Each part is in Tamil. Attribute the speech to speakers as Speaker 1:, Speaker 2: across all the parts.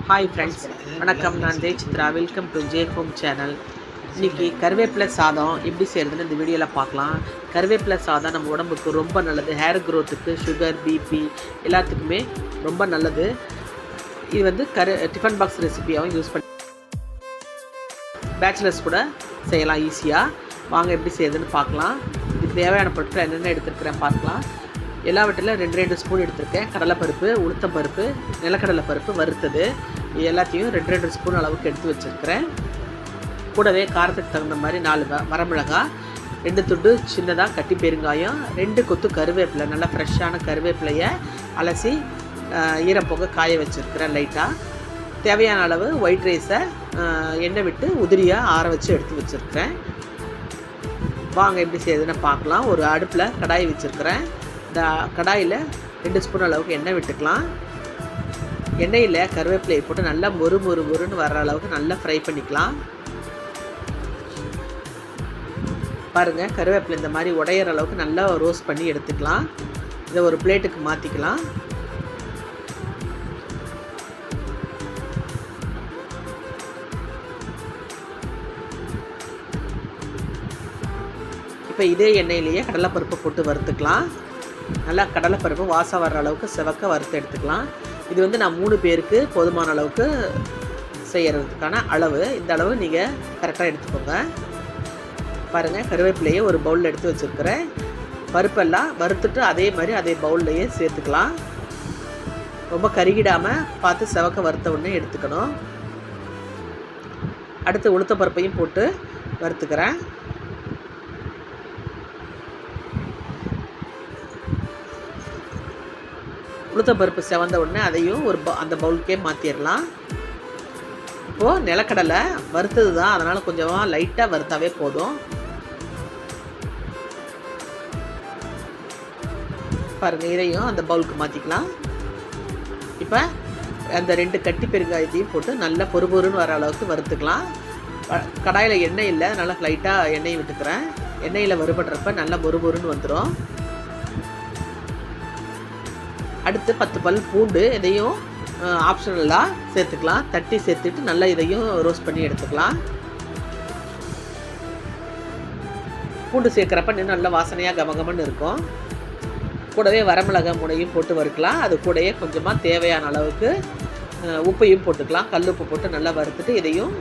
Speaker 1: ஹாய் ஃப்ரெண்ட்ஸ், வணக்கம். நான் Jai Chitra. Welcome to J home channel. இன்றைக்கி கருவேப்பிலை சாதம் எப்படி செய்கிறதுன்னு இந்த வீடியோவில் பார்க்கலாம். கருவேப்பிலை சாதம் நம்ம உடம்புக்கு ரொம்ப நல்லது. ஹேர் க்ரோத்துக்கு, சுகர், பிபி எல்லாத்துக்குமே ரொம்ப நல்லது. இது வந்து டிஃபன் பாக்ஸ் ரெசிபியாகவும் யூஸ் பண்ணி பேச்சுலர்ஸ் கூட செய்யலாம் ஈஸியாக. வாங்க எப்படி செய்யுதுன்னு பார்க்கலாம். இதுக்கு தேவையான பொருட்கள் என்னென்ன எடுத்துருக்கிறேன் பார்க்கலாம். எல்லாவற்றிலும் 2 ஸ்பூன் எடுத்திருக்கேன். கடலைப்பருப்பு, உளுத்தம்பருப்பு, நிலக்கடலை பருப்பு வறுத்தது, இது எல்லாத்தையும் 2 ஸ்பூன் அளவுக்கு எடுத்து வச்சுருக்கிறேன். கூடவே காரத்துக்கு தகுந்த மாதிரி 4 வரமிளகாய், 2 துண்டு சின்னதாக கட்டி பெருங்காயம், 2 கொத்து கருவேப்பிலை, நல்லா ஃப்ரெஷ்ஷான கருவேப்பிலையை அலசி ஈரப்போக காய வச்சுருக்கிறேன் லைட்டாக. தேவையான அளவு ஒயிட் ரைஸை எண்ணெய் விட்டு உதிரியாக ஆற வச்சு எடுத்து வச்சுருக்கிறேன். வாங்க எப்படி செய்யுதுன்னு பார்க்கலாம். ஒரு அடுப்பில் கடாய் வச்சுருக்கிறேன். இந்த கடாயில் 2 ஸ்பூன் அளவுக்கு எண்ணெய் விட்டுக்கலாம். எண்ணெயில் கருவேப்பிலையை போட்டு நல்லா மொறுன்னு வர்ற அளவுக்கு நல்லா ஃப்ரை பண்ணிக்கலாம். பாருங்கள், கருவேப்பிலை இந்த மாதிரி உடையிற அளவுக்கு நல்லா ரோஸ்ட் பண்ணி எடுத்துக்கலாம். இதை ஒரு பிளேட்டுக்கு மாற்றிக்கலாம். இப்போ இதே எண்ணெயிலேயே கடலைப்பருப்பு போட்டு வறுத்துக்கலாம். நல்லா கடலைப்பருப்பு வாசம் வர்ற அளவுக்கு செவக்க வறுத்து எடுத்துக்கலாம். இது வந்து நான் 3 பேருக்கு போதுமான அளவுக்கு செய்கிறதுக்கான அளவு. இந்த அளவு நீங்கள் கரெக்டாக எடுத்துக்கோங்க. பாருங்கள், கருவேப்பிலையே ஒரு பவுலில் எடுத்து வச்சுருக்கிறேன். பருப்பெல்லாம் வறுத்துட்டு அதே மாதிரி அதே பவுல்லையே சேர்த்துக்கலாம். ரொம்ப கருகிடாமல் பார்த்து செவக்க வறுத்த உடனே எடுத்துக்கணும். அடுத்து உளுத்த பருப்பையும் போட்டு வறுத்துக்கிறேன். உளுத்தம்பருப்பு செவந்த உடனே அதையும் அந்த பவுலுக்கே மாற்றிடலாம். இப்போது நிலக்கடலை வறுத்தது தான், அதனால் கொஞ்சமாக லைட்டாக வறுத்தாவே போதும். பாருங்கள், இதையும் அந்த பவுலுக்கு மாற்றிக்கலாம். இப்போ அந்த 2 கட்டி பெருங்காயத்தையும் போட்டு நல்லா பொறுன்னு வர அளவுக்கு வறுத்துக்கலாம். கடாயில் எண்ணெய் இல்லை, நல்லா லைட்டாக எண்ணெய் விட்டுக்கிறேன். எண்ணெயில் வறுபடுறப்ப நல்லா பொறுன்னு வந்துடும். அடுத்து 10 பல் பூண்டு, இதையும் ஆப்ஷனலாக சேர்த்துக்கலாம். தட்டி சேர்த்துட்டு நல்லா இதையும் ரோஸ்ட் பண்ணி எடுத்துக்கலாம். பூண்டு சேர்க்குறப்ப இன்னும் நல்லா வாசனையாக கமகமன்னு இருக்கும். கூடவே வரமிளகாய் முனையும் போட்டு வறுக்கலாம். அது கூடவே கொஞ்சமாக தேவையான அளவுக்கு உப்பையும் போட்டுக்கலாம். கல் உப்பு போட்டு நல்லா வறுத்துட்டு இதையும்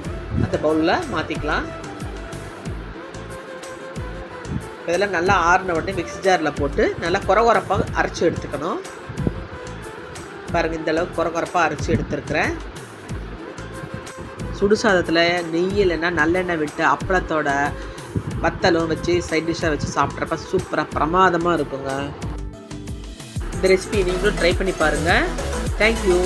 Speaker 1: அந்த பவுலில் மாற்றிக்கலாம். இதெல்லாம் நல்லா ஆறின உடனே மிக்ஸி ஜாரில் போட்டு நல்லா குறப்பாக அரைச்சி எடுத்துக்கணும். பாருங்கள், இந்தளவுக்கு குறப்பாக அரைச்சி எடுத்துருக்கிறேன். சுடுசாதத்தில் நெய் இல்லைன்னா நல்லெண்ணெய் விட்டு அப்பளத்தோட வத்தலும் வச்சு சைட் டிஷ்ஷாக வச்சு சாப்பிட்றப்ப சூப்பராக பிரமாதமாக இருக்குங்க. இந்த ரெசிபி நீங்களும் ட்ரை பண்ணி பாருங்கள். தேங்க்யூ.